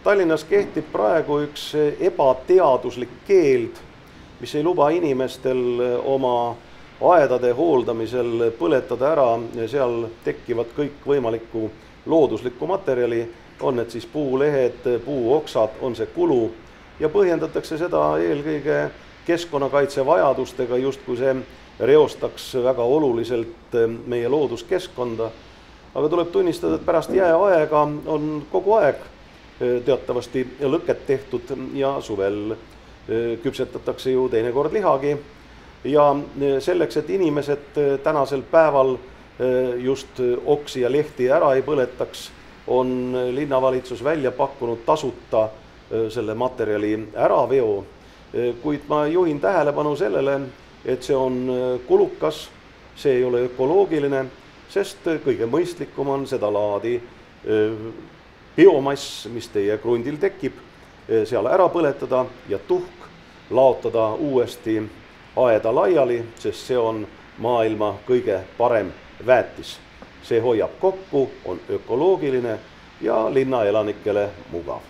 Tallinnas kehtib praegu üks ebateaduslik keeld, mis ei luba inimestel oma aedade hooldamisel põletada ära seal tekkivat kõikvõimalikku looduslikku materjali, on need siis puulehed, puuoksad, on see kulu, ja põhjendatakse seda eelkõige keskkonnakaitse vajadustega, justkui see reostaks väga oluliselt meie looduskeskkonda. Aga tuleb tunnistada, et pärast jääaega on kogu aeg teatavasti lõket tehtud ja suvel küpsetatakse ju teinekord lihagi. Ja selleks, et inimesed tänasel päeval just oksi ja lehti ära ei põletaks, on linnavalitsus välja pakkunud tasuta selle materjali äraveo. Kuid ma juhin tähelepanu sellele, et see on kulukas, see ei ole ökoloogiline, sest kõige mõistlikum on seda laadi biomass, mis teie krundil tekib, seal ära põletada ja tuhk laotada uuesti aeda laiali, sest see on maailma kõige parem väetis. See hoiab kokku, on ökoloogiline ja linnaelanikele mugav.